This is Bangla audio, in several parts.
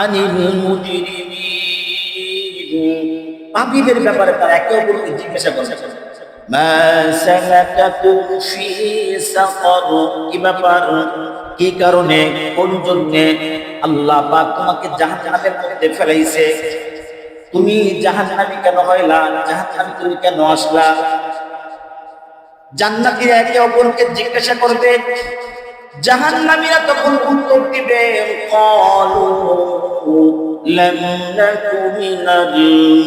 আনিল মুজরিমিন, পাপীদের ব্যাপারে তারা একে অপরকে জিজ্ঞাসা করে, মা সালাকাকুম ফি সাকার, কি ব্যাপার, কি কারণে, কোন জন্যে আল্লাহ পাক তোমাকে জাহান্নামের মধ্যে ফেলাইছে? তুমি জাহান্নামী কেন হইলা? জাহান্নামে তুমি কেন আসলা? জান্নাতীরা একে অপরকে জিজ্ঞাসা করবে, জাহান্নামীরা তখন উত্তর দিবে, ক্বালু লাম নাকু মিনাল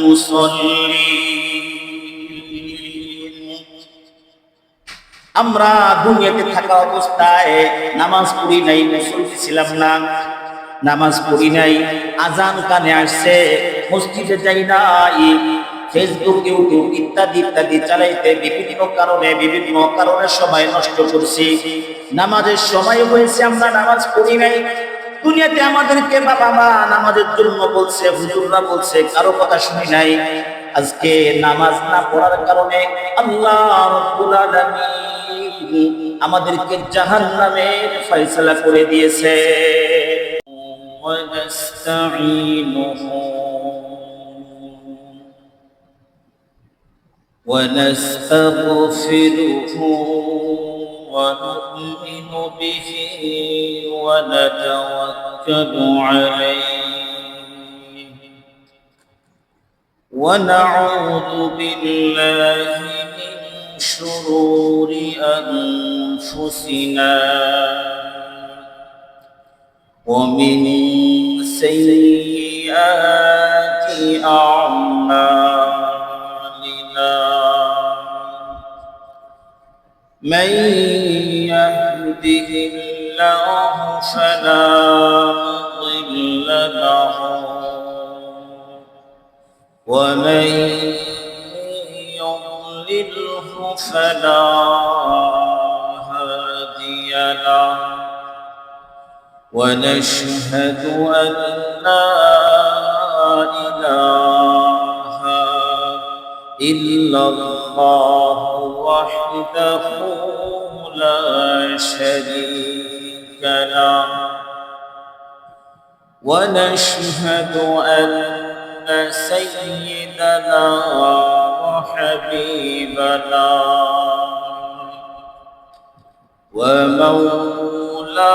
মুসাল্লিন, আমরা দুনিয়াতে থাকা অবস্থায় নামাজ পড়ি নাই, মুসল্লি ছিলাম না, নামাজ পড়ি নাই, আজান কানে আসছে, মসজিদে যাই নাই, ফেসবুক ইউটিউব ইত্যাদি ইত্যাদি চালাইতে বিভিন্ন কারণে সময় নষ্ট করছি, নামাজের সময় হয়েছে আমরা নামাজ পড়ি নাই। দুনিয়াতে আমাদেরকে বাবা মা নামাজের জন্য বলছে, হুজুররা বলছে, কারো কথা শুনি নাই। আজকে নামাজ না পড়ার কারণে আল্লাহ রাব্বুল আলামিন আমাদেরকে জাহান্নামের ফয়সালা করে দিয়েছে। ونستغفره ونؤمن به ونتوكل عليه ونعوذ بالله من شرور أنفسنا ومن سيئات أعمالنا، من يهده الله فلا مضل له ومن يضلله فلا هادي له، ونشهد أن لا إله إلا الله وحده لا شريك له، ونشهد أن سيدنا وحبيبنا ومولانا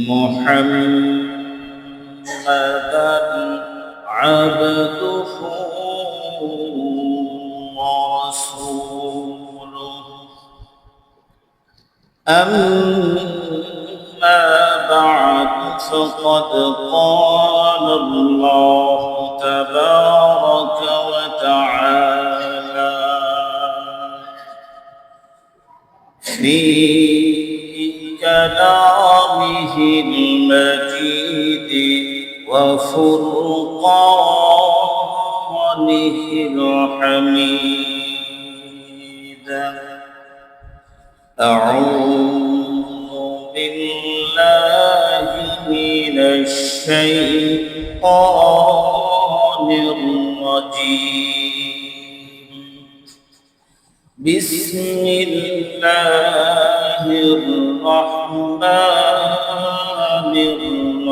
محمدا عبده ورسوله، أما بعد فقد قال الله تبارك وتعالى في كلامه المجيد وفرقانه الحميد، أعوذ بالله من الشيطان الرجيم، بسم الله الرحمن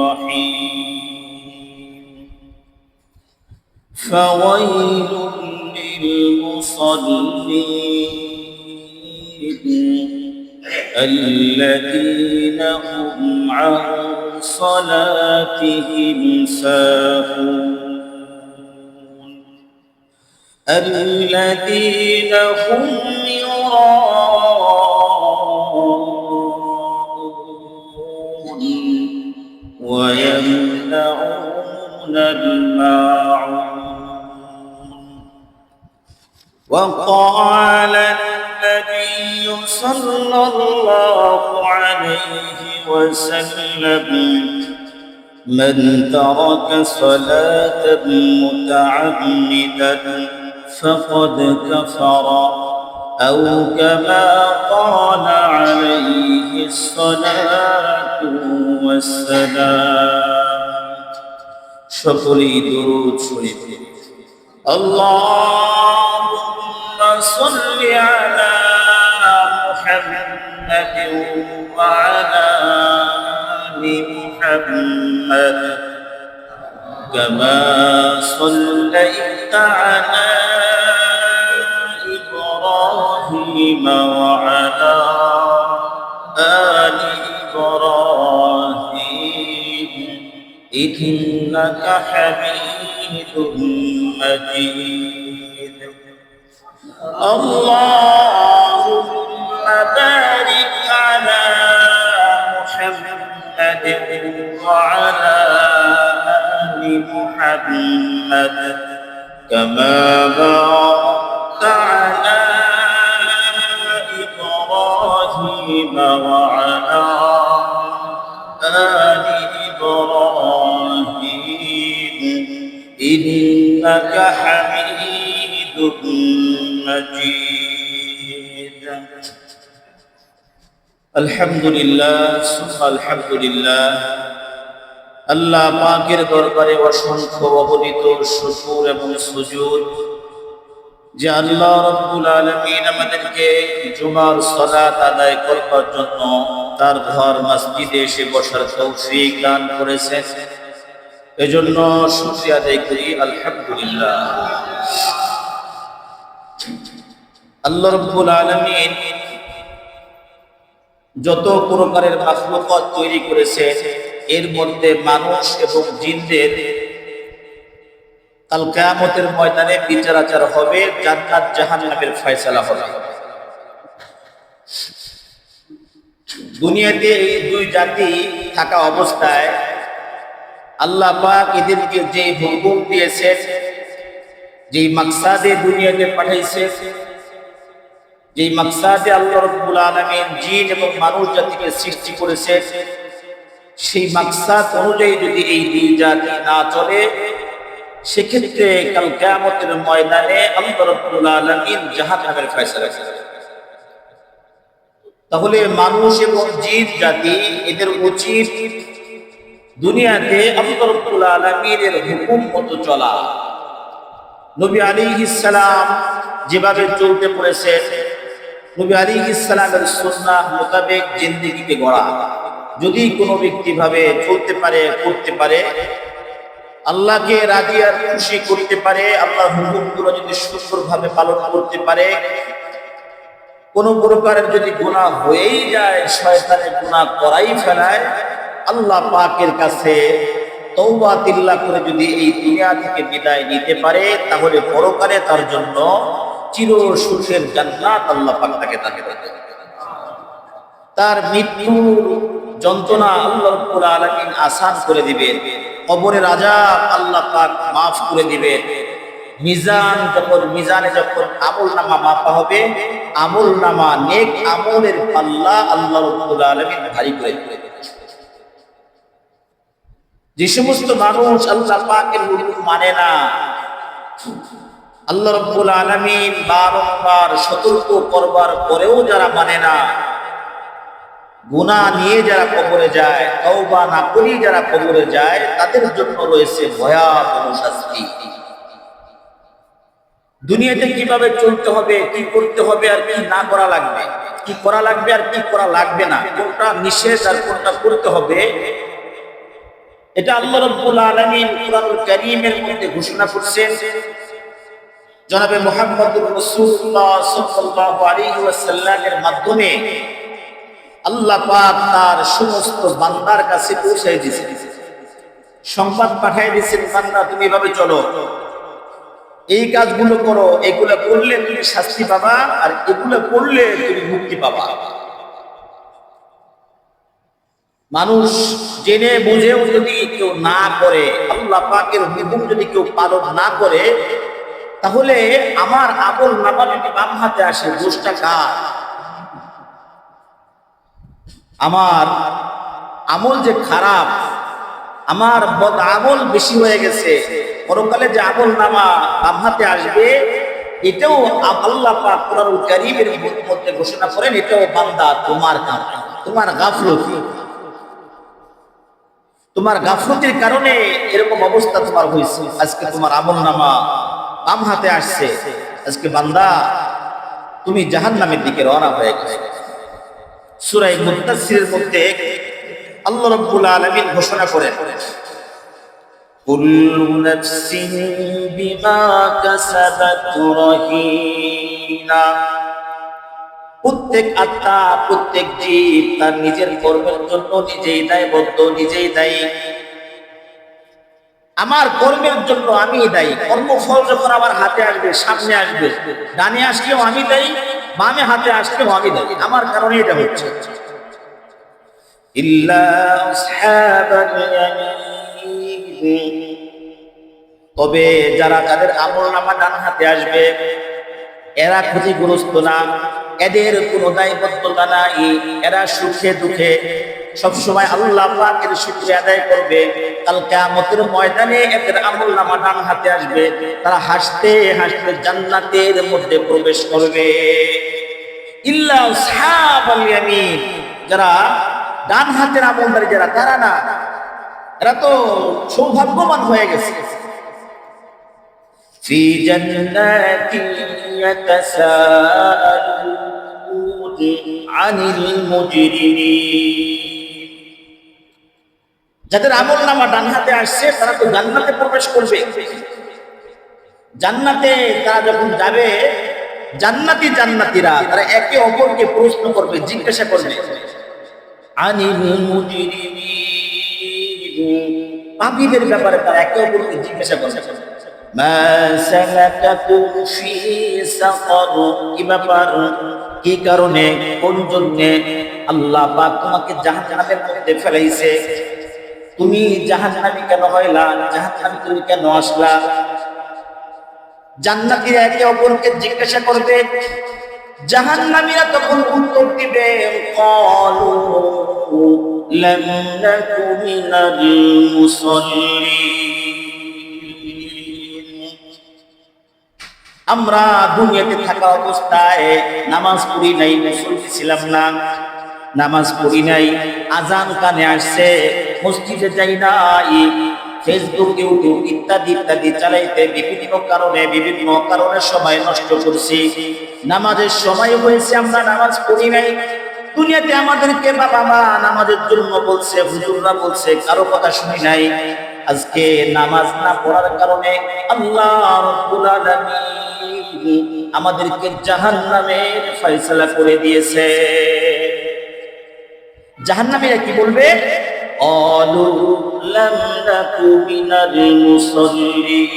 الرحيم، فويل للمصلين الذين هم عن صلاتهم ساهون، الذين هم يراءون ويمنعون الماعون. وقال النبي صلى الله عليه وسلم، من ترك صلاة متعمدا فقد كفر، أو كما قال عليه الصلاة والسلام. সকলেই দুরূদ শরীফ اللهم صل على محمد محمد وعلى آل محمد كما صليت على إبراهيم وعلى آل إبراهيم إنك حميد مجيد اللهم بارك على محمد وعلى آل محمد كما باركت على إبراهيم وعلى آل إبراهيم إنك حميد مجيد الحمد لله ثم الحمد لله আল্লাহ পাকের দরবারে অসংখ্য অগণিত শুকর এবং সুজুদ যে আল্লাহ রাব্বুল আলামিন আমাদেরকে জুমার সালাত আদায় করবার জন্য তার ঘর মসজিদে এসে বসার তৌফিক দান করেছেন, এজন্য শুকরিয়া আদায় করি আলহামদুলিল্লাহ। আল্লাহ রাব্বুল আলামিন যত প্রকারের মাখলুকাত তৈরি করেছেন এর মধ্যে মানুষ এবং জিনদের কাল কিয়ামতের ময়দানে বিচার আচার হবে, জান্নাত জাহান্নামের ফয়সালা হবে। দুনিয়াতে এই দুই জাতি থাকা অবস্থায় আল্লাহ পাক এদেরকে যে হুকুম দিয়েছেন, যেই মাকসাদে দুনিয়াতে পাঠাইছে, যেই মাকসাদে আল্লাহ রাব্বুল আলামিন জিন এবং মানুষ জাতিকে সৃষ্টি করেছে, সেই মাকসাদ অনুযায়ী যদি এই দুই জাতি না চলে সেক্ষেত্রে কাল কিয়ামতের ময়দানে আল্লাহ রাব্বুল আলামিন জাহান্নামের ফয়সালা করবেন। তাহলে মানুষ এবং জিন জাতি এদের উচিত দুনিয়াতে আল্লাহ রাব্বুল আলামিনের হুকুম মতো চলা। নবী আলাইহিস সালাম যেভাবে চলতে পড়েছেন, নবী আলাইহিস সালামের সুন্নাহ মোতাবেক জিন্দেগিকে গড়া। যদি কোনো ব্যক্তি ভাবে চলতে পারে, করতে পারে, আল্লাহকে রাজি আর খুশি করতে পারে, আল্লাহর হুকুমগুলো যদি সুন্দরভাবে পালন করতে পারে, কোন প্রকারের যদি গুনাহ হয়েই যায়, শয়তানের গুনাহ করাই ফেলায়, আল্লাহ পাকের কাছে তওবা তিল্লা করে যদি এই দুনিয়া থেকে বিদায় নিতে পারে, তাহলে পরকালে তার জন্য চির সুখের জান্নাত আল্লাহ পাক তাকে দান করবেন। তার মৃত্যুর যন্ত্রণা আল্লাহ রাব্বুল আলামিন আসান করে দিবেন, কবরের আযাব আল্লাহ পাক মাফ করে দিবেন। মিজানে যখন আমলনামা মাপা হবে, আমলনামা নেক আমলের পাল্লা আল্লাহ রাব্বুল আলামিন ভারী করে দিবেন। যে সমস্ত মানুষ আল্লাহ পাকের হুকুম মানে না, আল্লাহ রাব্বুল আলামিন বারবার সতর্ক করবার পরেও যারা মানে না, গুনাহ নিয়ে যারা কবরে যায়, তওবা না করেই যারা কবরে যায়, তাদের জন্য রয়েছে ভয়াবহ শাস্তি। দুনিয়াতে কিভাবে চলতে হবে, কি করতে হবে আর কি না করা লাগবে, কি করা লাগবে আর কি করা লাগবে না, কোনটা নিষেধ আর কোনটা করতে হবে, এটা আল্লাহ রাব্বুল আলামিন কুরআনুল কারীমের মধ্যে ঘোষণা করেছেন। জনাবে মুহাম্মদুর রাসূলুল্লাহ সাল্লাল্লাহু আলাইহি ওয়াসাল্লামের মাধ্যমে আল্লাহ পাক তার সমস্ত বান্দার কাছে পৌঁছে দিয়েছেন, সংবাদ পাঠিয়ে দিয়েছেন, বান্দা তুমি এভাবে চলো, এই কাজগুলো করো, এগুলো করলে তুমি শাস্তি পাবা আর এগুলো করলে তুমি মুক্তি পাবা। মানুষ জেনে বুঝেও যদি কেউ না করে, আল্লাহ পাকের হুকুম যদি কেউ পালন না করে, তাহলে আমার আমল নামা যদি বাম হাতে আসে, দোষটা কার? আমার আমল যে খারাপ, আমার বদ আমল বেশি হয়ে গেছে, পরকালে যে আমল নামা বাম হাতে আসবে, এটাও আল্লাহ পাক কুরআনুল কারীমের মধ্যে ঘোষণা করেন, এটাও বান্দা তোমার কাজ, তোমার গাফলতি, তোমার গাফলতির কারণে এরকম অবস্থা তোমার হয়েছে। আজকে তোমার আমলনামা বাম হাতে আসছে, আজকে বান্দা তুমি জাহান্নামের দিকে রওনা হয়ে গেছে। সূরা মুদ্দাসসিরের মধ্যে আল্লাহ রাব্বুল আলামিন ঘোষণা করেন, কুল্লু নাফসিন বিমা কাসাবাত রহিনা। প্রত্যেক আত্মা, প্রত্যেক জীব তার নিজের কর্মের জন্য নিজেই দায়বদ্ধ, নিজেই দায়ী। আমার কর্মের জন্য আমি দায়ী। কর্মফল যখন আমার হাতে আসবে, সামনে আসবে, ডানে আসলেও আমি দায়ী, বামে হাতে আসলেও আমি দায়ী। আমার কারণে এটা হচ্ছে। ইল্লা আসহাবাল ইয়ামিন, তবে যারা যাদের আমলনামা ডান হাতে আসবে এরা ক্ষতিগ্রস্ত না, এদের কোনো দায়বদ্ধতা নাই। এরা সুখে দুঃখে সবসময় আল্লাহ পাকের শুকরিয়া আদায় করবে। কাল কিয়ামতের ময়দানে এদের আমলনামা ডান হাতে আসবে, তারা হাসতে হাসতে জান্নাতের মধ্যে প্রবেশ করবে। ইল্লা আসহাবাল ইয়ামিন, যারা ডান হাতের আমলদারি যারা, তারা না, এরা তো সৌভাগ্যবান হয়ে গেছে। ফি জান্নাতিন ইয়াতাসাআলুন আনিল মুজরিমিন, যাদের আমলনামা ডান হাতে আসছে তারা তো জান্নাতে প্রবেশ করবে। জান্নাতে তারা যখন যাবে, জান্নাতীরা তারা একে অপরকে প্রশ্ন করবে, জিজ্ঞাসা করবে, আনিল মুজরিমিন, পাপীদের ব্যাপারে তারা একে অপরকে জিজ্ঞাসা করবে, মা সালাকাকুম ফি সাকার, কি ব্যাপার, কি কারণে, কোন জন্যে আল্লাহ পাক তোমাকে জাহান্নামের মধ্যে ফেলাইছে? তুমি জাহান্নামী কেন হইলা? জাহান্নামে তুমি কেন আসলা? জান্নাতীরা একে অপরকে জিজ্ঞাসা করবে। জাহান্নামীরা তখন উত্তর দিবে, ক্বালু লাম নাকু মিনাল মুসাল্লিন, আমরা দুনিয়াতে থাকা অবস্থায় নামাজ পড়ি নাই, মুসল্লি ছিলাম না, নামাজ পড়ি নাই, আজান কানে আসছে, মসজিদে যাই নাই, ফেসবুক, ইউটিউব ইত্যাদি ইত্যাদি চালাইতে বিভিন্ন কারণে সময় নষ্ট করছি, নামাজের সময় হয়েছে আমরা নামাজ পড়ি নাই। দুনিয়াতে আমাদেরকে বাবা মা নামাজের জন্য বলছে, হুজুররা বলছে, কারো কথা শুনি নাই। আজকে নামাজ না পড়ার কারণে আল্লাহ রাব্বুল আলামিন আমাদেরকে জাহান্নামের ফয়সালা করে দিয়েছে। জাহান্নামীরা কি বলবে? ক্বালু লাম নাকু মিনাল মুসাল্লিন,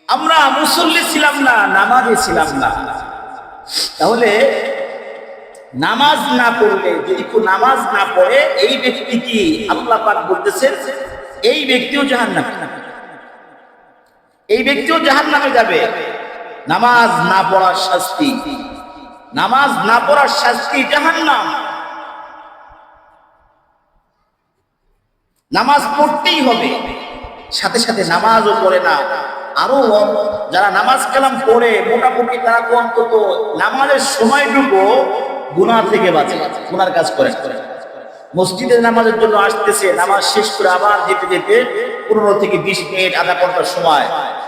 আমরা মুসল্লি ছিলাম না, নামাজে ছিলাম না। তাহলে নামাজ না পড়লে, যদি কেউ নামাজ না পড়ে, এই ব্যক্তি কি আল্লাহ পাক বলতেছেন এই ব্যক্তিও জাহান্নামী, এই ব্যক্তিও জাহান্নামে যাবে। নামাজ না পড়ার শাস্তি, নামাজ না পড়ার শাস্তি জাহান্নাম। নামাজ পড়তেই হবে, সাথে সাথে নামাজও পড়ে না, আরো যারা নামাজ কালাম পড়ে মোটামুটি তারা তো অন্তত নামাজের সময়টুকু গুনাহ থেকে বাঁচে, গুনার কাজ করে। মসজিদের নামাজের জন্য আসতেছে, নামাজ শেষ করে আবার যেতে যেতে 15 থেকে 20 মিনিট, আধা ঘন্টার সময়,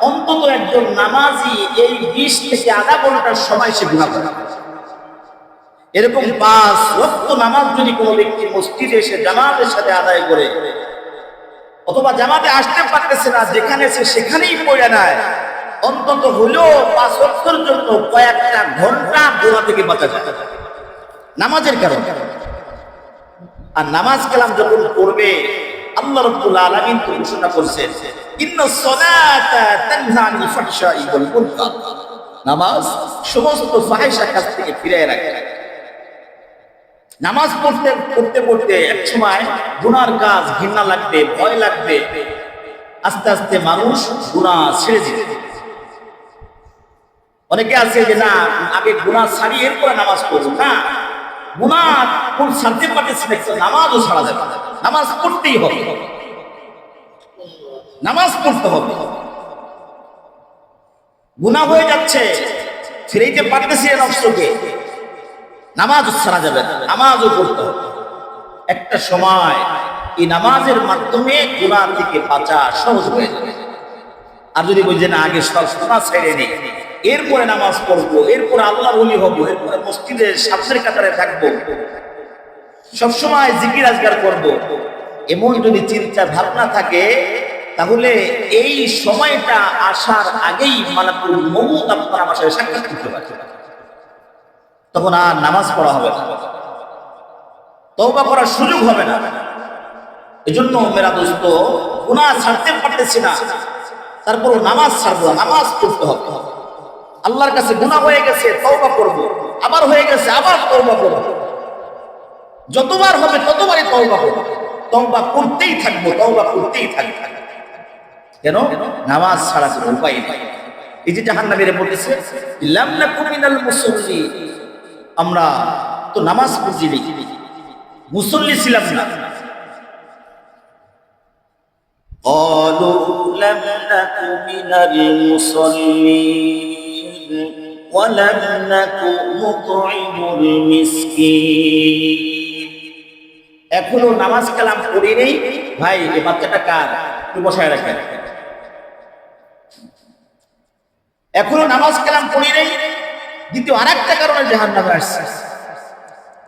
অন্তত একজন নামাজি এই 20 থেকে আধা ঘন্টার সময় সে গুনাহ করে। এরকম 5 ওয়াক্ত নামাজ যদি কোনো ব্যক্তি মসজিদে এসে জামাতের সাথে আদায় করে, অথবা জামাতে আসতে পারতেছে না, যেখানে সে সেখানেই পড়ে নেয়, অন্তত হলেও 5 ওয়াক্তের জন্য কয়েকটা ঘন্টা গুনাহ থেকে বাঁচা যায় নামাজের কারণে। আর নামাজ কালাম যখন পড়বে, আল্লাহ রাব্বুল আলামিন তো ঘোষণা করেছেন, ইন্নাস সালাতা তানহা আনিল ফাহশাই ওয়াল মুনকার, নামাজ সমস্ত ফাহিশা কাজ থেকে ফিরিয়ে রাখে। নামাজ পড়তে পড়তে পড়তে এক সময় গুনার কাজ ঘৃণা লাগবে, ভয় লাগবে, আস্তে আস্তে মানুষ গুনাহ ছেড়ে দিবে। অনেকে আছে যে না, আগে গুনাহ ছাড়ি এরপরে নামাজ পড়ব, না, গুনাহ কোন ছাড়তে পারতেছে না, নামাজও ছাড়া যাবে, নামাজ পড়তেই হবে, নামাজ পড়তে হবে। গুনাহ হয়ে যাচ্ছে, ফিরাইতে পারতেছি না নফসকে, নামাজও ছাড়া যাবে না, নামাজও পড়তে হবে। একটা সময় এই নামাজের মাধ্যমে গুনাহ থেকে বাঁচা সহজ হয়ে যাবে। আর যদি বুঝে না আগে সব গুনাহ ছেড়ে নেই, এরপরে নামাজ পড়বো, এরপরে আল্লাহর ওলি হবো, এরপরে মসজিদের সামনের কাতারে থাকবো, সবসময় জিকির আজগার করব, এমন যদি চিন্তা ভাবনা থাকে, তাহলে এই সময়টা আসার আগেই মালাকুল মউত আপনার আমার সাথে সাক্ষাৎ করতে পারবে। তখন আর নামাজ পড়া হবে না, তওবা করার সুযোগ হবে না। এজন্য মেরা দোস্ত, গুনাহ ছাড়তে পারতেছি না, তারপরও নামাজ ছাড়বো, নামাজ পড়তে হবে। আল্লাহর কাছে গুনাহ হয়ে গেছে, তওবা করব, আবার হয়ে গেছে, আবার তওবা করব, যতবার হবে ততবারই তওবা করব, তওবা করতেই থাকবো, তওবা করতেই থাকবো। কেন? নামাজ ছাড়া কোনো উপায় নেই। এই যে জাহান্নামীরা বলতেছে লাম নাকু মিনাল মুসাল্লিন, আমরা তো নামাজ পড়ছি, মুসল্লি ছিলাম না। قالوا لم نك من المصلين ولم نك نطعم المسكين। এখনো নামাজ কালাম পড়ি নেই। ভাই এই বাচ্চাটা কার? একটু বসায় রাখেন। এখনো নামাজ কালাম পড়ি নেই। দ্বিতীয় আরেকটা কারণে জাহান্নামে আসছে,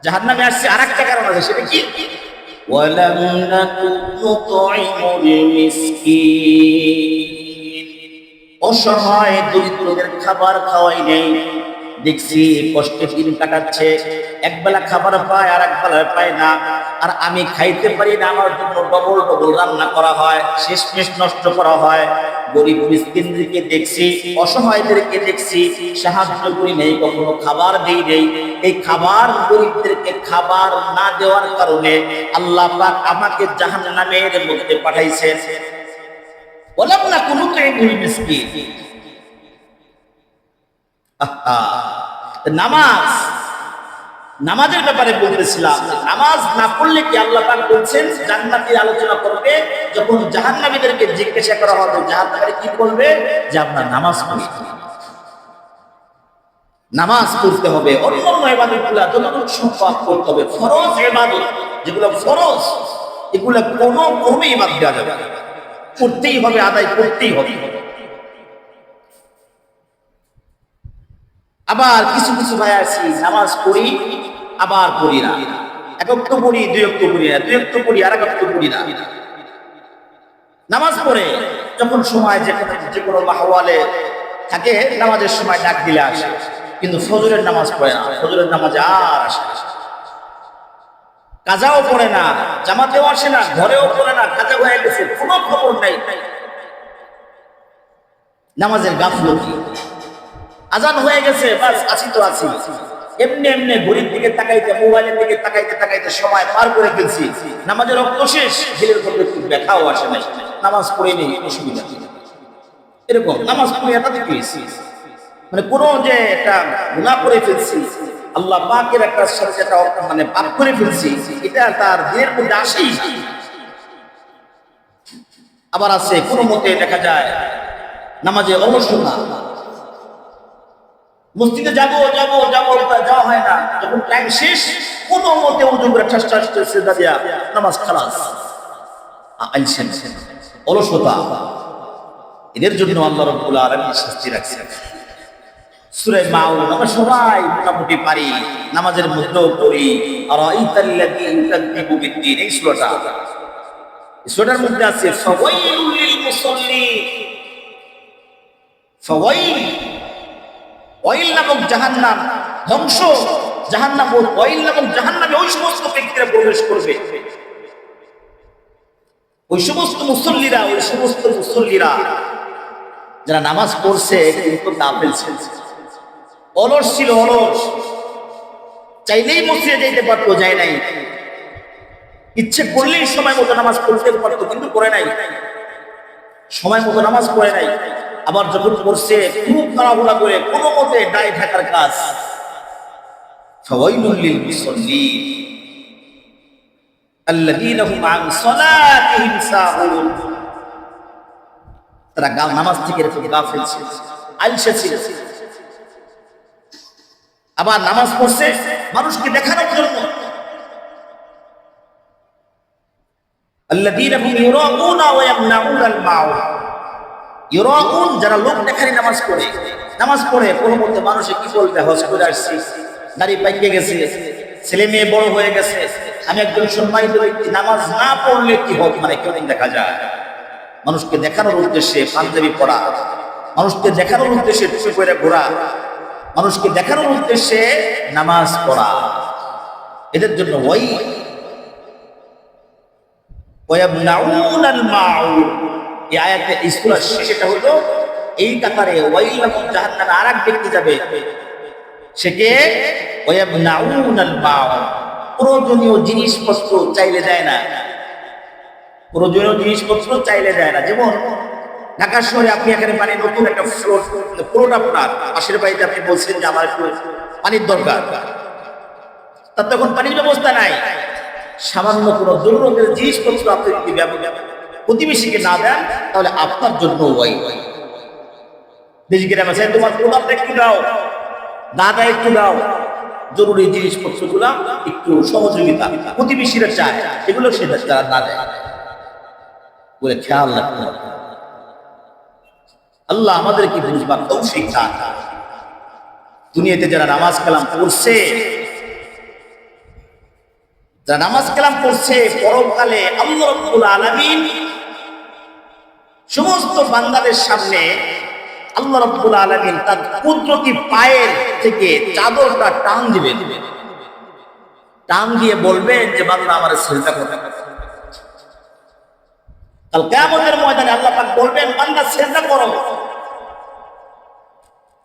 জাহান্নামে আসছে আরেকটা কারণ আছে, সেটা কি? ওয়ালাম নাকু নুতঈমুল মিসকিন, অসহায় দরিদ্রদের খাবার খাওয়াই নেই। দেখছি কষ্টে দিন কাটাচ্ছে, একবেলা খাবার পায় আর একবেলা পায় না, আর আমি খাইতে পারি না, আমার জন্য ডবল ডবল রান্না করা হয়, শেষমেশ নষ্ট করা হয়। গরিব মিসকিনদেরকে দেখছি, অসহায়দেরকে দেখছি, সাহায্য করি নেই, কখনো খাবার দেই নেই। এই খাবার গরিবদেরকে খাবার না দেওয়ার কারণে আল্লাহ পাক আমাকে জাহান্নামের মধ্যে পাঠাইছেন। ওয়ালাম নাকু নুতঈমুল মিসকিন। নামাজ, নামাজের ব্যাপারে বলতেছিলাম, নামাজ না পড়লে কি আল্লাহ পাক বলছেন জান্নাতের আলোচনা করবে, যখন জাহান্নামীদেরকে জিজ্ঞাসা করা হবে জাহান্নামীরা কি বলবে? যে আপনার নামাজ পড়তে, নামাজ পড়তে হবে, অন্যান্য ইবাদতগুলো যতটুকু সম্ভব করতে হবে। ফরজ ইবাদত যেগুলো ফরজ, এগুলো কোনো ক্রমে ইবাদত দেওয়া যাবে না, করতেই হবে, আদায় করতেই হবে। আবার কিছু কিছু ভাই আছি নামাজ পড়ি আবার পড়ি না, এক ওয়াক্ত পড়ি, দুই ওয়াক্ত পড়ি না, দুই ওয়াক্ত পড়ি আর এক ওয়াক্ত পড়ি না। নামাজ পড়ে যখন সময় যে কোনো মাহওয়ালে থাকে, নামাজের সময় ডাক দিলে আসে, কিন্তু ফজরের নামাজ পড়ে না, ফজরের নামাজে আর আসে না। কাজাও পড়ে না, জামাতেও আসে না, ঘরেও পড়ে না, কাজা হয়ে গেছে, কোনো খবর নাই। নামাজের গাফলতি, আজান হয়ে গেছে, বাস আছি তো আছি, এমনি এমনি ঘড়ির দিকে তাকাইতে, মোবাইলের দিকে তাকাইতে তাকাইতে সময় পার করে ফেলছি। নামাজের রক্ত শেষ, ঢিলের মধ্যে একটু ব্যথাও আসে নাই, নামাজ পড়ে নেই, অসুবিধা নেই। এরকম নামাজ পড়ে এটাতে পেয়েছি, মানে কোনো যে একটা গুনাহ করে ফেলছি, আল্লাহ পাকের একটা সাথে একটা মানে পাপ করে ফেলছি, এটা তার দিনের মধ্যে আসেই। আবার আছে কোনো মতে দেখা যায় নামাজে অলসতা, মসজিদে যাবো যাবো যাবো, যাওয়া হয় না, যখন টাইম শেষ কোনো মতে ওযু করে ঠাস ঠাস করে সিজদা দিয়া নামাজ খালাস। আলসেন, অলসতা, এদের জন্য আল্লাহ রাব্বুল আলামিন শাস্তি রাখছেন। সূরা মাউন আমরা সবাই মোটামুটি পারি, নামাজের মধ্যেও পড়ি। আরাইতাল্লাযী ইউকাযযিবু বিদ্দীন, এই সূরাটা, এই সূরার মধ্যে আছে ফাওয়াইলুল লিল মুসাল্লিন, ফাওয়াইল, ওয়াইল নামক জাহান্নাম, ধ্বংস, জাহান্নাম, ওয়াইল নামক জাহান্নামে ওই সমস্ত ব্যক্তিরা প্রবেশ করবে, ওই সমস্ত মুসল্লিরা, ওই সমস্ত মুসল্লিরা যারা নামাজ পড়ছে কিন্তু গাফেল ছিল, অলস ছিল, অলস, চাইলেই মসজিদে যাইতে পারতো, যায় নাই, ইচ্ছে করলেই সময় মতো নামাজ পড়তে পারতো, কিন্তু করে নাই, সময় মতো নামাজ পড়ে নাই। আবার যখন পড়ছে খুব তাড়াহুড়া করে, কোনো মতে দায় থাকার কাজ। ফাওয়াইলুল লিল মুসাল্লিন আল্লাযীনা হুম আন সালাতিহিম সাহুন, তারা নামাজ থেকে এরকম গাফিল ছিল, আলসে ছিল। আবার নামাজ পড়ছে মানুষকে দেখানোর জন্য। আল্লাযীনা হুম ইউরাউনা ওয়া ইয়ামনাউনাল মাউন, ইউরাউন যারা লোক দেখানি নামাজ পড়ে, নামাজ পড়ে কোনো মধ্যে মানুষে কি বলবে, হজ করে আসছি, দাড়ি পাইকে গেছে, ছেলে মেয়ে বড় হয়ে গেছে, আমি একজন সম্মানিত ব্যক্তি, নামাজ না পড়লে কি হোক, মানে কেমন দেখা যায়। মানুষকে দেখানোর উদ্দেশ্যে পাঞ্জাবি পড়া, মানুষকে দেখানোর উদ্দেশ্যে টুপি পরে ঘোরা, মানুষকে দেখানোর উদ্দেশ্যে নামাজ পড়া, এদের জন্য ওয়ায়ামনাউনাল মাউন। এই আয়াতের ইসলার শেষটা হলো এই কাতারে ওয়াইলাহুম জাহান্নামে আরেক ব্যক্তি যাবে, সেকে ওয়ায়ামনাউনাল মাউন। প্রয়োজনীয় জিনিসপত্র চাইলে দেয় না, প্রয়োজনীয় জিনিসপত্র চাইলে দেয় না। যেমন ঢাকা শহরে আপনি এখানে মানে নতুন একটা ফ্লোট আপনার পাশের বাড়িতে আপনি বলছেন যে আমার একটু পানির দরকার, তার তখন পানির ব্যবস্থা নাই। সামান্য কোনো জরুরতের জিনিসপত্র আপনি যদি প্রতিবেশীকে না দেন, তাহলে আপনার জন্য বেশি করে তোমার প্রোডাক্ট একটু দাও, দাদা একটু দাও, জরুরি জিনিসপত্রগুলা একটু সহযোগিতা প্রতিবেশীরা চায়, এগুলো সেটা তারা না দেয় বলে খেয়াল রাখতে হবে। আল্লাহ আমাদেরকে বুঝবার তৌফিক দান। দুনিয়াতে যারা নামাজ কালাম পড়ছে, যারা নামাজ কালাম পড়ছে, পরকালে আল্লাহ রাব্বুল আলামিন সমস্ত বান্দাদের সামনে আল্লাহ রাব্বুল আলামিন তার কুদরতি পায়ের থেকে চাদরটা টান দিবেন, টান দিয়ে বলবেন যে বান্দা আমার সিজদা কর। কাল কিয়ামতের ময়দানে আল্লাহ পাক বলবেন বান্দা সিজদা করো।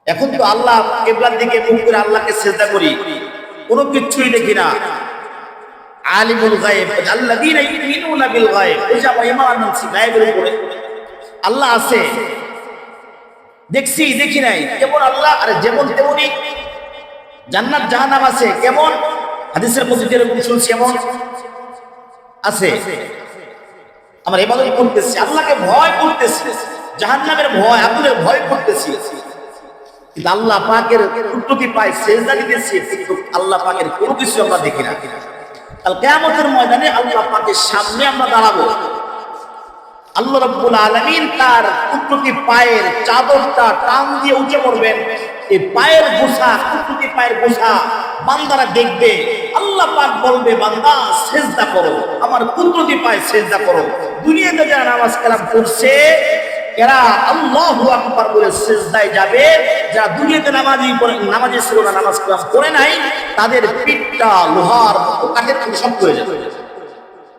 এখন তো আল্লাহ কিবলার দিকে মুখ করে আল্লাহকে সিজদা করি, কোনো কিছুই দেখি না। আলিমুল গায়ব আল্লাযীনা ইউমিনুনা বিল গায়ব, ওই যে আমরা ঈমান আনছি গায়বের উপরে আল্লাহ আছে, দেখছি দেখি নাই, কেমন আল্লাহ? আরে যেমন তেমনই জান্নাত জাহান্নাম আছে, কেমন হাদিসের মধ্যে যেরকম শুনছি এমন আছে। আমরা ইবাদত করতেছি, আল্লাহকে ভয় করতেছি, জাহান্নামের ভয়, আগুনের ভয় করতেছি, কিন্তু আল্লাহ পাকের কুদরতি পায় সিজদা দিতেছি, কিন্তু আল্লাহ পাকের কোনো কিছু আমরা দেখি না। কাল কিয়ামতের ময়দানে আল্লাহ পাকের সামনে আমরা দাঁড়াবো, আল্লাহ রাব্বুল আলামিন তার কুদরতি পায়ের চাদরটা টান দিয়ে উঠে পড়বেন। এই পায়ের গোছা, কুদরতি পায়ের গোছা বান্দারা দেখবে, আল্লাহ পাক বলবে বান্দা সিজদা করো, আমার কুদরতি পায়ে সিজদা করো। দুনিয়াতে যারা নামাজ কালাম পড়ছে এরা আল্লাহু আকবার বলে সিজদায় যাবে, যারা দুনিয়াতে নামাজি ছিল না, নামাজ কালাম পড়ে নাই, তাদের পিঠটা লোহার মতো কাঠের মতো শক্ত হয়ে যাবে,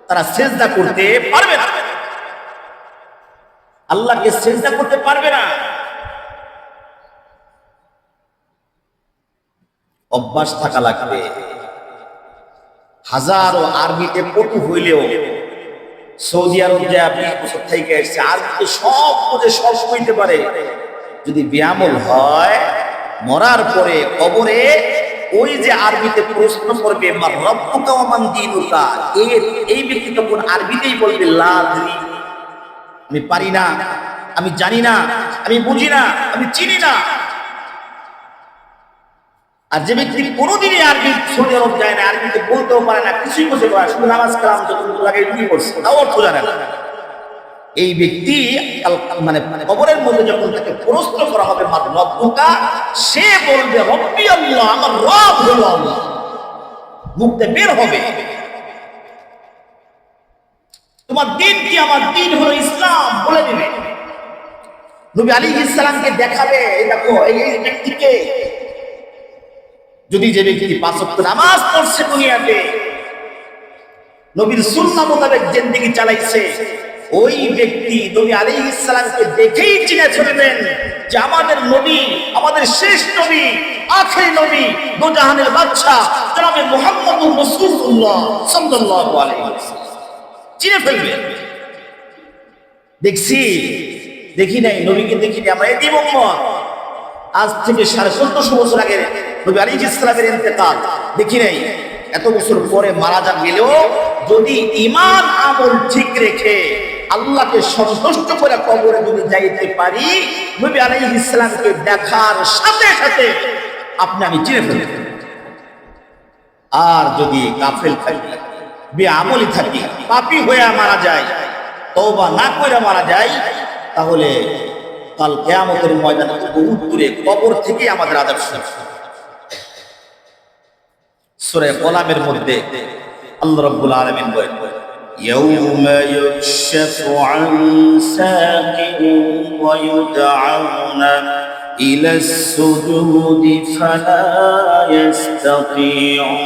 তারা সিজদা করতে পারবে না, আল্লাহকে সিজদা করতে পারবে না। অভ্যাস থাকা লাগবে। হাজারো আরবিতে পটু হইলেও সৌদি আরব যে আপনি বছর থেকে এসছে, আরবিতে সব বুঝে সব কইতে পারে, যদি বেআমল হয় মরার পরে কবরে ওই যে আরবিতে প্রশ্ন করবে মা রব্বুকা ওয়া মান দীনুকা, এই ব্যক্তি তখন আরবিতেই বলবে লা আদরি, আমি পারি না, আমি জানি না, আমি বুঝি না, আমি চিনি না। আর যে ব্যক্তি কোনোদিনই আরবি সৌদি আরব যায় না, আরবিতে বলতেও পারে না, কিছুই বুঝতে পারে, শুধু নামাজ কালাম যতটুকু লাগে এটুকুই করছে, তাও অর্থ জানে না, এই ব্যক্তি মানে কবরের মধ্যে যখন তাকে প্রশ্ন করা হবে মা রব্বুকা, সে বলবে রব্বি আল্লাহ, আমার রব হলো আল্লাহ, মুখে বের হবে তোমার দিন কি, আমার দিন হলো ইসলাম বলে দিবে। নবী আলাইহিস সালামকে দেখাবে, এই দেখো এই ব্যক্তিকে, যদি যে ব্যক্তি 5 ওয়াক্ত নামাজ পড়ছে দুনিয়াতে, নবীর সুন্নাহ মোতাবেক জিন্দেগি চালাইছে, ওই ব্যক্তি নবী আলাইহিস সালামকে দেখেই চিনে চলবেন যে আমাদের নবী, আমাদের শেষ নবী, আখেরি নবী, দোজাহানের বাদশা জনাবে মুহাম্মদুর রাসূলুল্লাহ সাল্লাল্লাহু আলাইহি ওয়াসাল্লাম চিনে ফেলবে। দেখছি দেখি নাই, নবীকে দেখি নাই, আমরা এতিম উম্মত। আজ থেকে 1450 বছর আগে নবী আলাইহিস সালামের ইন্তেকাল দেখি নাই, এত বছর পরে মারা গেলেও যদি ঈমান আমল ঠিক রেখে আল্লাহকে সন্তুষ্ট করে কবরে যদি যাইতে পারি, নবী আলাইহিস সালামকে দেখার সাথে সাথে আপনি আমি চিনে ফেলব। আর যদি গাফেল থাকি, বেআমলি থাকি, পাপী হয়ে মারা যায়, তওবা না করে মারা যায়, তাহলে কাল কিয়ামতের ময়দানে বহু দূরে কবর থেকে আমাদের আযাব শুরু। সূরা কলামের মধ্যে আল্লাহ রাব্বুল আলামিন বলেন ইয়াউমা ইউকশাফু আন সাকিন ওয়া ইউদআউনা ইলা সুজুদি ফালা ইস্তাতিউন।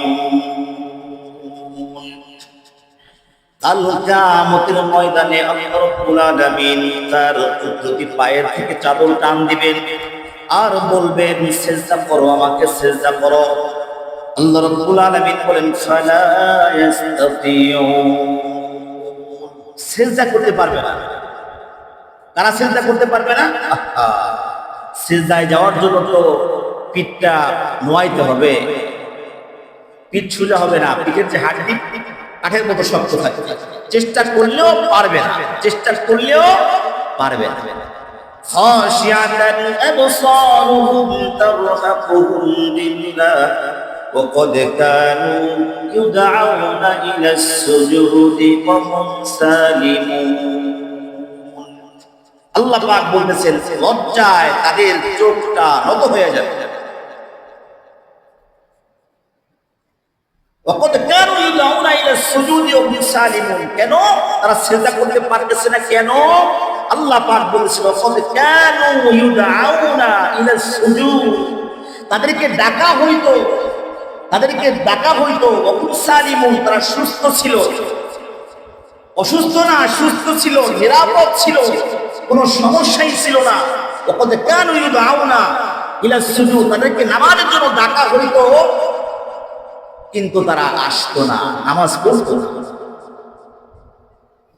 কাল কিয়ামতের ময়দানে আল্লাহ রাব্বুল আলামিন তার দুটি পায়ের থেকে চাদর টান দিবেন আর বলবেন সিজদা করো, আমাকে সিজদা করো। আল্লাহ রাব্বুল আলামিন বলেন ফালা ইস্তাতিউন, সিজদা করতে পারবে না। কারা সিজদা করতে পারবে না? সিজদায় যাওয়ার জন্য তো পিঠটা নোয়াইতে হবে, পিঠ সোজা হবে না, পিঠের যে হাড়টি কাঠের মতো শক্ত থাকে, চেষ্টা করলেও পারবে না, চেষ্টা করলেও পারবে না। খাশিয়াতান আবসারুহুম তারহাকুহুম যিল্লাহ ওয়া ক্বাদ কানু ইউদআউনা ইলাস সুজুদি ওয়া হুম সালিমুন। আল্লাহ পাক বলতেছেন লজ্জায় তাদের চোখটা নত হয়ে যাবে। কেন তারা সিজদা করতে পারতেছে না? কেন? আল্লাহ পাক বলেছিল তাদেরকে ডাকা হইতো, তাদেরকে ডাকা হইতো। তারা সুস্থ ছিল, অসুস্থ না, সুস্থ ছিল, নিরাপদ ছিল, কোনো সমস্যাই ছিল না। তাদেরকে নামাজের জন্য ডাকা হইতো, কিন্তু তারা আসতো না, নামাজ পড়তো না।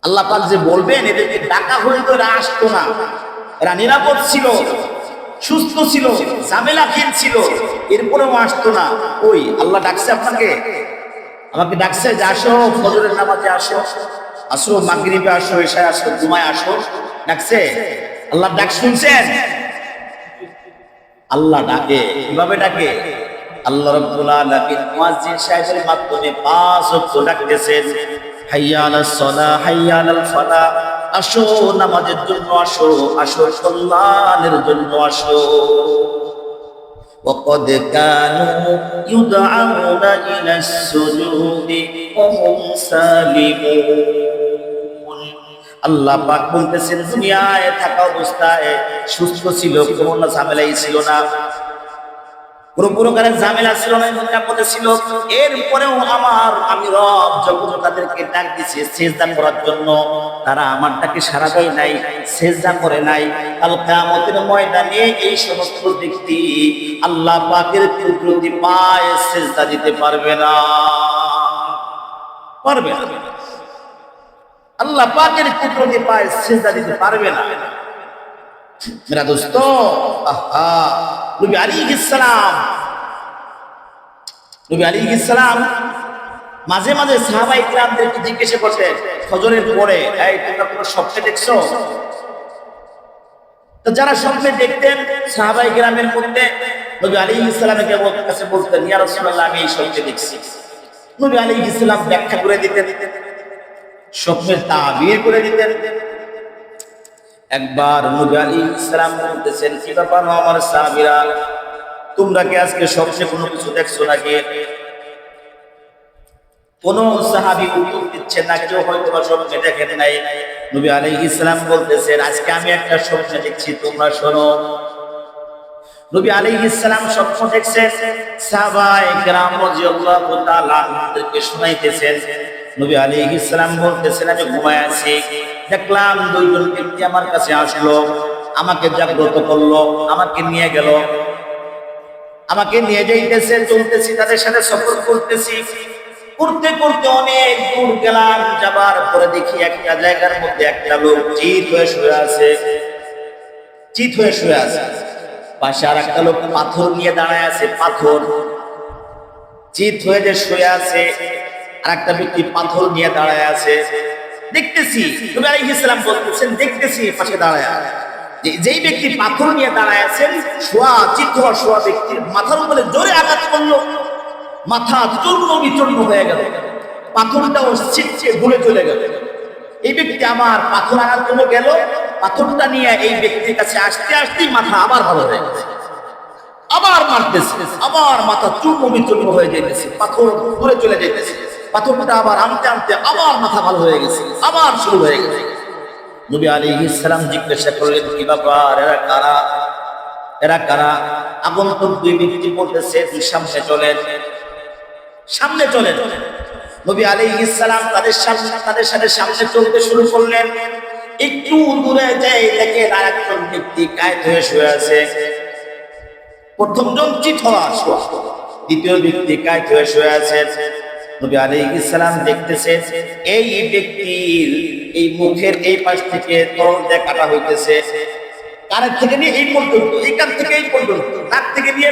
আল্লাহ পাক যে বলবেন এদেরকে ডাকা হইতো, এরা আসতো না। এরা নিরাপদ ছিল, সুস্থ ছিল, ঝামেলাহীন ছিল, এরপরেও আসতো না। ওই আল্লাহ ডাকছে আপনাকে, আমাকে ডাকছে যে আসো ফজরের নামাজে আসো, আসো মাগরিবে আসো, এশায় আসো, জুমায় আসো, ডাকছে। আল্লাহ ডাক শুনছেন? আল্লাহ ডাকে, কিভাবে ডাকে? আল্লাহ রাব্বুল আলামিন মুয়াজ্জিন সাহেবের মাধ্যমে 5 ওয়াক্ত ডাকতেছেন, হাইয়া আলাস সালাহ, হাইয়া আলাল ফালাহ, আসো নামাজের জন্য আসো, আসো কল্যাণের জন্য আসো। ওয়া ক্বাদ কানু ইউদআউনা ইলাস সুজুদি ওয়া হুম সালিমুন। আল্লাহ পাক বলতেছেন দুনিয়ায় থাকা অবস্থায় সুস্থ ছিল, কোনো ঝামেলাই ছিল না, কোনো প্রকারের ঝামেলা ছিল না, নিরাপদে ছিল। এরপরেও আমি রব যখন তাদেরকে ডাক দিছি সিজদা করার জন্য, তারা আমার ডাকে সাড়া দেয় নাই, সিজদা করে নাই। কাল কিয়ামতের ময়দানে এই সমস্ত ব্যক্তি আল্লাহ পাকের কুদরতি পায়ে সিজদা দিতে পারবে না, পারবে না। আল্লাহ পাকের কুদরতি পায়ে সিজদা দিতে পারবে না। মেরা দোস্ত, নবী আলাইহিস সালাম মাঝে মাঝে সাহাবায়ে কিরামদেরকে জিজ্ঞাসা করতেন ফজরের পরে, এই তোমরা কোনো স্বপ্ন দেখছো? তো যারা স্বপ্ন দেখতেন সাহাবায়ে কিরামের মধ্যে নবী আলাইহিস সালামের কাছে বলতেন, ইয়া রাসূলুল্লাহ আমি এই স্বপ্ন দেখছি। নবী আলাইহিস সালাম ব্যাখ্যা করে দিতেন, স্বপ্নের তাবির করে দিতেন। একবার নবী আলাইহিস সালাম বলতেছেন, কি ব্যাপার আমার সাহাবীরা, তোমরা কি আজকে স্বপ্নে কোনো কিছু দেখছো নাকি? কোন সাহাবী উত্তর দিচ্ছে না, কেউ হয়তো স্বপ্নে দেখেন নাই। নবী আলাইহিস সালাম বলতেছেন, আজকে আমি একটা স্বপ্ন দেখছি, তোমরা শোনো। নবী আলাইহিস সালাম স্বপ্ন দেখছেন, সাহাবায়ে কেরাম রাদিয়াল্লাহু তাআলা আনহুদেরকে শুনাইতেছেন। নবী আলাইহিস সালাম বলতেছেন, আমি ঘুমায় আছি, দেখলাম দুইজন ব্যক্তি আমার কাছে আসলো, আমাকে জাগ্রত করলো, আমাকে নিয়ে গেল, আমাকে নিয়ে যাইতেছে, চলতেছি, তাদের সাথে সফর করতেছি। করতে করতে অনেক দূর গেলাম, যাবার পরে দেখি একটা জায়গার মধ্যে একটা লোক চিত হয়ে শুয়ে আছে, চিত হয়ে শুয়ে আছে। পাশে আর একটা লোক পাথর নিয়ে দাঁড়ায় আছে, পাথর, চিত হয়ে যে শুয়ে আছে, আর একটা ব্যক্তি পাথর নিয়ে দাঁড়ায় আছে। দেখতেছি, নবী আলাইহিস সালাম বলতেছেন, দেখতেছি পাশে দাঁড়ায় যেই ব্যক্তি পাথর নিয়ে দাঁড়ায় আছেন, শোয়া চিত হওয়া শোয়া ব্যক্তির মাথার উপরে জোরে আঘাত করলো, মাথা চূর্ণ বিচূর্ণ হয়ে গেল, পাথরটাও ছিটকে ঘুরে চলে গেল। এই ব্যক্তি আমার পাথর আনার জন্য গেল, পাথরটা নিয়ে এই ব্যক্তির কাছে আসতে আসতেই মাথা আবার ভালো হয়ে গেছে, আবার মারতেছে, আবার মাথা চূর্ণ বিচূর্ণ হয়ে যেতেছে, পাথর দূরে চলে যেতেছে, পাথরটা আবার আনতে আনতে আবার মাথা ভালো হয়ে গেছে, আবার শুরু হয়ে গেছে। নবী আলাইহিস সালাম জিজ্ঞাসা করলেন, কি ব্যাপার, এরা কারা, এরা কারা? আগন্তুক দুই ব্যক্তি বলতেছে, সামনে চলেন, সামনে চলেন। নবী আলাইহিস সালাম তাদের সাথে সামনে চলতে শুরু করলেন। একটু দূরে যাই দেখেন আরেকজন ব্যক্তি কায়েত হয়ে শুয়ে আছে। প্রথম জন চিত হওয়া, দ্বিতীয় ব্যক্তি কায়েত হয়ে শুয়ে আছে। নবী আলাইহিস সালাম দেখতেছেন এই ব্যক্তির এই মুখের এই পাশ থেকে তরল দিয়ে কাটা হইতেছে, কানের থেকে নিয়ে এই পর্যন্ত, এই কান থেকে এই পর্যন্ত, নাক থেকে নিয়ে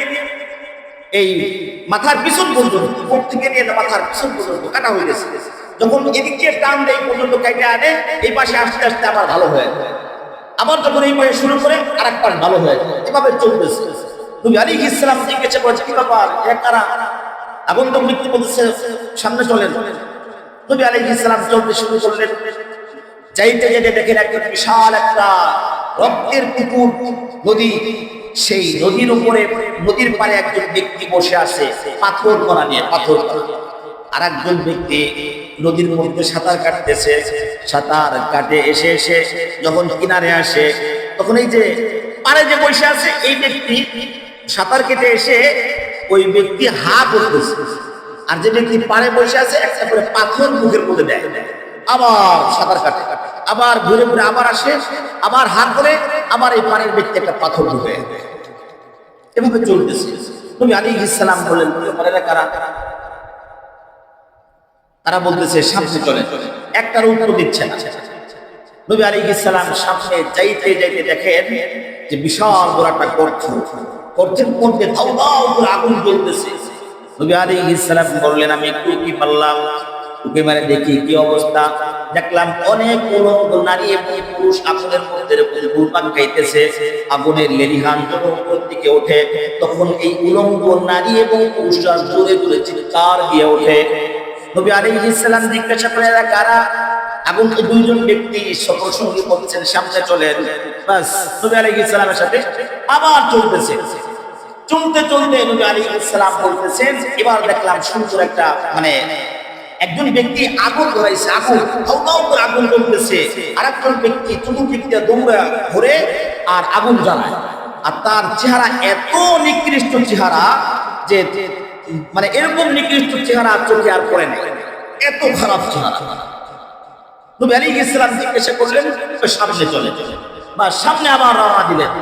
এই মাথার পিছন পর্যন্ত, মুখ থেকে নিয়ে মাথার পিছন পর্যন্ত কাটা হয়ে গেছে। যখন এদিক দিয়ে টান দেয় পর্যন্ত কেটে আনে, এই পাশে আস্তে আস্তে আবার ভালো হয়ে যায়, আবার যখন এই পাশে শুরু করে আর এক পাশ ভালো হয়ে যায়, এভাবে চলতেছে। নবী আলাইহিস সালাম জিজ্ঞাসা করেছে, কি ব্যাপার, এরা কারা? আগন্তুক ব্যক্তি বলতেছে, সামনে চলেন। নবী আলাইহিস সালাম চলতে শুরু করলেন। যাইতে যেতে দেখেন একজন বিশাল একটা রক্তের পুকুর, নদী। সেই নদীর উপরে, নদীর পাড়ে একজন ব্যক্তি বসে আছে পাথর করা নিয়ে, পাথর। আর একজন ব্যক্তি নদীর মধ্যে সাঁতার কাটতেছে। সাঁতার কাটে এসে এসে যখন কিনারে আসে, তখন এই যে পাড়ে যে বসে আছে এই ব্যক্তি সাঁতার কেটে এসে ওই ব্যক্তি হা করতেছে, আর যে ব্যক্তি পাড়ে বসে আছে একটা করে পাথর মুখের মধ্যে দেয়, আবার সাঁতার কাটে, আবার ঘুরে ঘুরে আবার আসে, আবার হাত করে আবার এই পানির ব্যক্তি একটা পাথর ঢুকে, এভাবে চলতেছে। নবী আলাইহিস সালাম বললেন, এরা কারা? তারা বলতেছে, সামনে চলে। একটার উত্তর দিচ্ছে না। নবী আলাইহিস সালাম সামনে যাইতে যাইতে দেখেন যে বিশাল বড় একটা গর্ত, গর্তের মধ্যে ধাউ ধাউ করে আগুন জ্বলতেছে। নবী আলাইহিস সালাম বললেন, আমি একটু কি পারলাম, উকি মারে দেখি কি অবস্থা। দেখলাম অনেক উলঙ্গ নারী এবং পুরুষ আগুনের মধ্যে ঘুরপাক খাইতেছে। আগুনের লেলিহান যখন উপর দিকে ওঠে, তখন এই উলঙ্গ নারী এবং পুরুষরা জোরে জোরে চিৎকার দিয়ে ওঠে। নবী আলাইহিস সালাম জিজ্ঞাসা করে, এরা কারা? এবং এই দুইজন ব্যক্তি সকল সঙ্গী বলছেন, সামনে চলেন। বাস, নবী আলাইহিস সালামের সাথে আবার চলতেছে। চলতে চলতে নবী আলাইহিস সালাম বলতেছেন, এবার দেখলাম সুন্দর একটা একজন ব্যক্তি আগুন ধরাইছে, আগুন দাউ দাউ করে আগুন জ্বলতেছে। আরেকজন ব্যক্তি চতুর্দিক দিয়ে দৌড়ে ঘুরে আর আগুন জ্বালায়। আর তার চেহারা এত নিকৃষ্ট চেহারা যে এরকম নিকৃষ্ট চেহারা চোখে আর পড়ে না, এত খারাপ চেহারা। নবী আলাইহিস সালাম জিজ্ঞাসা করলেন, সামনে চলে। বা সামনে আবার রওনা দিলেন।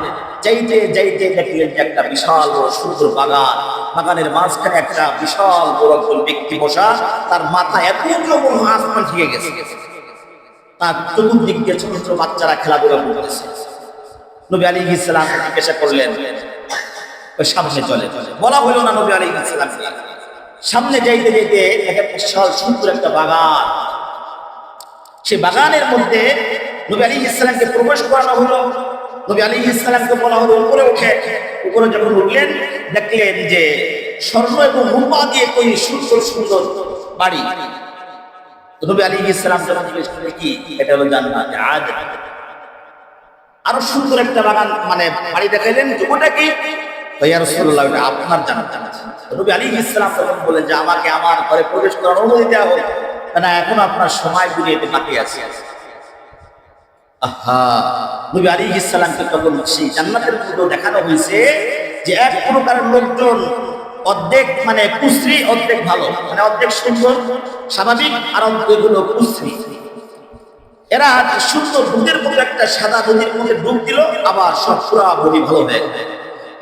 যাইতে যাইতে দেখলেন যে একটা বিশাল বড় সুন্দর বাগান, বাগানের মাঝখানে একটা বিশাল বড় একজন ব্যক্তি বসা, তার মাথা এত বড় আসমান ঠিক গেছে, তার চতুর্দিক দিয়ে ছোট ছোট বাচ্চারা খেলাধুলা করতেছে। নবী আলাইহিস সালাম জিজ্ঞাসা করলেন, সামনে চলে। বলা হলো না নবী আলাইহিস সালাম। সামনে যাইতে যাইতে একটা বিশাল সুন্দর একটা বাগান। সেই বাগানের মধ্যে নবী আলাইহিস সালামকে প্রবেশ করানো হলো। নবী আলাইহিস সালামকে বলা হলো উপরে ওঠে। উপরে যখন উঠলেন, দেখলেন যে স্বর্ণ এবং রূপা দিয়ে তৈরি সুন্দর সুন্দর বাড়ি। নবী আলাইহিস সালাম যখন জিজ্ঞেস করলেন, কি এটা? হলো জান্নাত। আরো সুন্দর একটা বাগান বাড়ি দেখাইলেন, যে ওটা কি? ইয়া রাসূলুল্লাহ, এটা আপনার জান্নাত। নবী আলাইহিস সালাম তখন বললেন যে আমাকে আমার ঘরে প্রবেশ করার অনুমতি দেওয়া হোক, না এখন আপনার সময় বুঝিয়ে বাকি আছে। নবী আলাইহিস সালামকে তখন সেই জান্নাতের মধ্যে দেখানো হয়েছে যে এক প্রকারের লোকজন অর্ধেক কুশ্রী, অর্ধেক ভালো, অর্ধেক সুন্দর স্বাভাবিক, আর অর্ধেক হলো কুশ্রী। এরা সুন্দর দুধের মধ্যে একটা সাদা নদীর মধ্যে ডুব দিল, আবার সব পুরা বডি ভালো হয়ে গেল।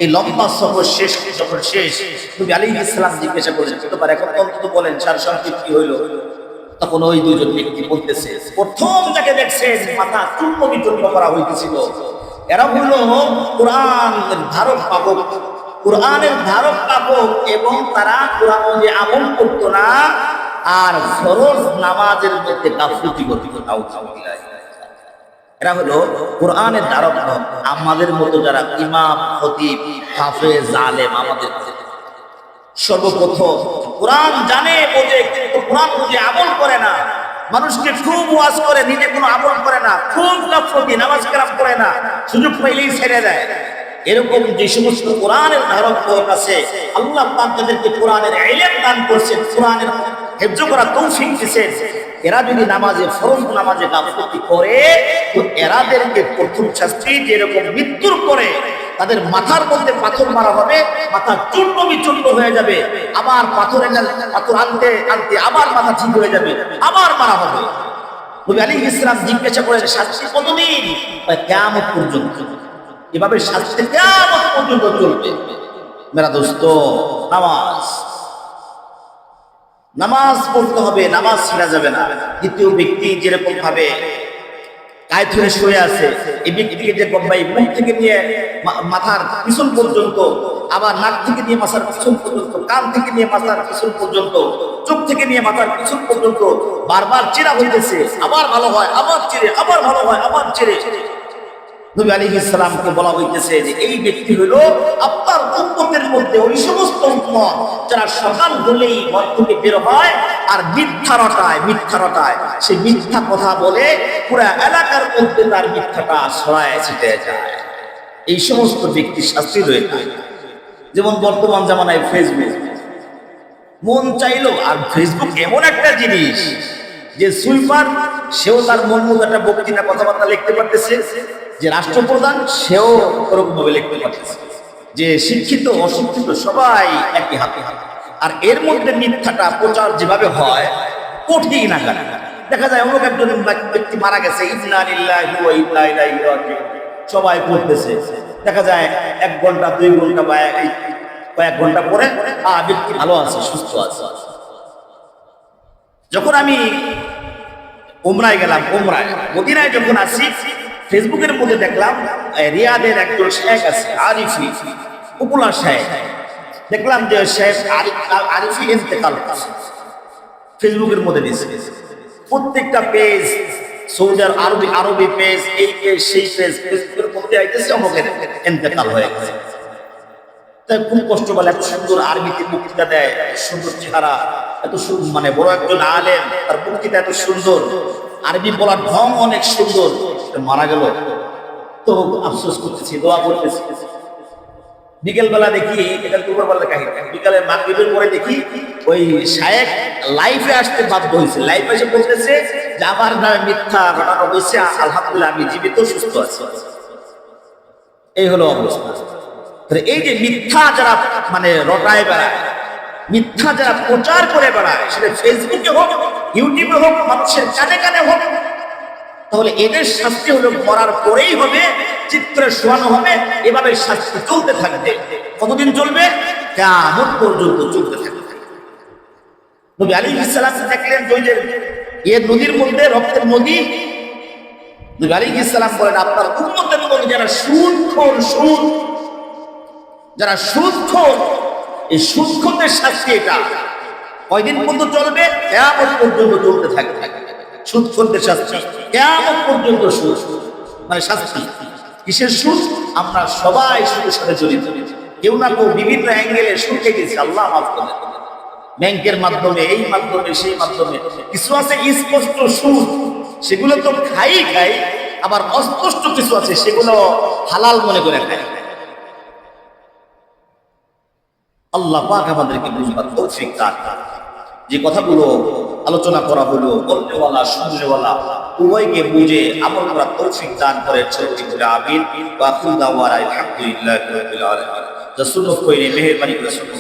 এই লম্বা সফর শেষ, যখন শেষ, নবী আলাইহিস সালাম জিজ্ঞাসা করলেন, এখন অন্তত বলেন সারসংক্ষেপ কি হইল? তখন ওই দুইজন ব্যক্তি বলতেছে, প্রথম যাকে দেখছেন মাথা চূর্ণ বিচূর্ণ করা হইতেছিল, এরা হলো কোরআনের ধারক পাবক, কোরআনের ধারক পাবক, এবং তারা কোরআন অনুযায়ী আমল করতো না, আর ফরজ নামাজের মধ্যে গাফলতি করত। এরা হলো কোরআনের ধারক পাবক। আমাদের মতো যারা ইমাম, খতিব, হাফেজ, আলেম, আমাদের সর্বপ্রথম কোরআন জানে বোঝে, কিন্তু কোরআন বুঝে আমল করে না, মানুষকে খুব ওয়াজ করে, নিজে কোনো আমল করে না, খুব গাফলতি, নামাজ কালাম করে না, সুযোগ পাইলেই ছেড়ে দেয়। এরকম যে সমস্ত কোরআনের ধারক আছে, আল্লাহ পাক তাদেরকে কোরআনের ইলম দান করেছেন, কোরআনের হিফজ করা তৌফিক দিয়েছেন, এরা যদি নামাজে ফরজ নামাজে গাফলতি করে, তো এরাদেরকে প্রথম শাস্তি যেরকম মৃত্যুর পরে তাদের মাথার মধ্যে পাথর মারা হবে, মাথা চূর্ণ বিচূর্ণ হয়ে যাবে, আবার পাথর আনতে আনতে আবার মাথা ঠিক হয়ে যাবে, আবার মারা হবে। নবী আলাইহিস সালাম জিজ্ঞাসা করেন, শাস্তি কতদিন? কিয়ামত পর্যন্ত। এভাবে শাস্তি কিয়ামত পর্যন্ত চলবে। মেরা দোস্ত, নামাজ পড়তে হবে, নামাজ ছেড়া যাবে না। দ্বিতীয় ব্যক্তি যেরকম ভাবে কায় ধরে শুয়ে আছে, এই ব্যক্তিকে যে ভাই মুখ থেকে নিয়ে মাথার পিছন পর্যন্ত, আবার নাক থেকে নিয়ে মাথার পিছন পর্যন্ত, কান থেকে নিয়ে মাথার পিছন পর্যন্ত, চোখ থেকে নিয়ে মাথার পিছন পর্যন্ত বারবার চেরা হইতেছে, আবার ভালো হয়, আবার চেরে, আবার ভালো হয়, আবার চেরে। নবী আলাইহিস সালামকে বলা হইতেছে যে এই ব্যক্তি হলো আপনার উম্মতের মধ্যে ওই সমস্ত উম্মত যারা সকাল হলেই ঘর থেকে বের হয় আর মিথ্যা রটায়, সে মিথ্যা কথা বলে পুরো এলাকার মধ্যে তার মিথ্যাটা ছড়ায় ছিটিয়ে যায়। এই সমস্ত ব্যক্তির শাস্তি রয়েছে। যেমন বর্তমান জামানায় ফেসবুক, মন চাইলো, আর ফেসবুক এমন একটা জিনিস যে সুইপার সেও তার মন মতো একটা বক্তৃতা কথাবার্তা লিখতে পারতেছে, যে রাষ্ট্রপ্রধান সেও ওরকম ভাবে লিখতে পারতেছে, যে শিক্ষিত অশিক্ষিত সবাই একই হাতে হাতে। আর এর মধ্যে মিথ্যাটা প্রচার যেভাবে হয় কঠিন আকার। দেখা যায় অমুক একজন ব্যক্তি মারা গেছে, ইন্না লিল্লাহি ওয়া ইন্না ইলাইহি রাজিউন, সবাই পড়তেছে। দেখা যায় 1 ঘন্টা 2 ঘন্টা বা কয়েক ঘন্টা পরে ব্যক্তি ভালো আছে, সুস্থ আছে। যখন আমি উমরায় গেলাম, মদিনায় যখন আসি, ফেসবুকের মধ্যে দেখলাম রিয়াদের একজন শেখ আছে, আরিফি, পপুলার শেখ। দেখলাম যে শেখ আরিফি ইন্তেকাল করেছে। ফেসবুকের মধ্যে দিয়েছে প্রত্যেকটা পেজ, সৌদি আরবি পেজ, এই পেজ সেই পেজ, ফেসবুকের মধ্যে আইতেছে অমুকের ইন্তেকাল হয়ে গেছে। তাই খুব কষ্ট বলে, এত সুন্দর আরবিতে বক্তৃতা দেয়, এত সুন্দর চেহারা, এত মানে বড় একজন আলেম, তার বক্তৃতা এত সুন্দর, আরবি বলার ঢং অনেক সুন্দর, মারা গেল। তো আফসোস করতেছি, দোয়া করতেছি। বিকেল বেলা দেখি, এটা দুপুরবেলা কাহিনী, বিকালে মাগরিবের পরে দেখি ওই শায়েখ লাইফে আসতে বাধ্য হয়েছে। লাইফে এসে বলতেছে যে আমার নামে মিথ্যা ঘটনা হয়েছে, আলহামদুলিল্লাহ আমি জীবিত সুস্থ আছি। এই হলো অবস্থা। এই যে মিথ্যা যারা মানে রটায় বেড়ায়, মিথ্যা যারা প্রচার করে বেড়ায়, সেটা ফেসবুকে হোক, ইউটিউবে হোক, মানুষের কানে কানে হোক, তাহলে এদের শাস্তি হলো মরার পরেই হবে, চিত্রে শোয়ানো হবে। এভাবে শাস্তি চলতে থাকবে। কতদিন চলবে? কিয়ামত পর্যন্ত চলতে থাকবে। নবী আলাইহিস সালাম দেখলেন যে নদীর মধ্যে রক্তের নদী। নবী আলাইহিস সালাম বলেন, আপনার উম্মতের মধ্যে যারা যারা সুদখোর, এই সুদখোরদের শাস্তি এটা কয়দিন পর্যন্ত চলবে? কিয়ামত পর্যন্ত চলতে থাকবে। সুদখোরদের শাস্তি কিয়ামত পর্যন্ত, সুদ মানে শাস্তি। কিসের সুদ? আমরা সবাই সুদের সাথে জড়িত, কেউ না কেউ বিভিন্ন অ্যাঙ্গেলে সুদ খেয়েছি, আল্লাহ মাফ করে। ব্যাংকের মাধ্যমে, এই মাধ্যমে, সেই মাধ্যমে। কিছু আছে স্পষ্ট সুদ, সেগুলো তো খাই, আবার অস্পষ্ট কিছু আছে সেগুলো হালাল মনে করে খায়। আল্লাহ পাক আমাদেরকে বুঝবার তৌফিক দান করুন। যে কথাগুলো আলোচনা করা হলো, বলনেওয়ালা শুননেওয়ালা উভয়কে বুঝে আমল করার তৌফিক দান করেন। আমিন। ওয়া আখিরু দাওয়ানা আলহামদুলিল্লাহি রাব্বিল আলামিন। যা সুন্নাত কইরে মেহেরবানি করে শুনুন।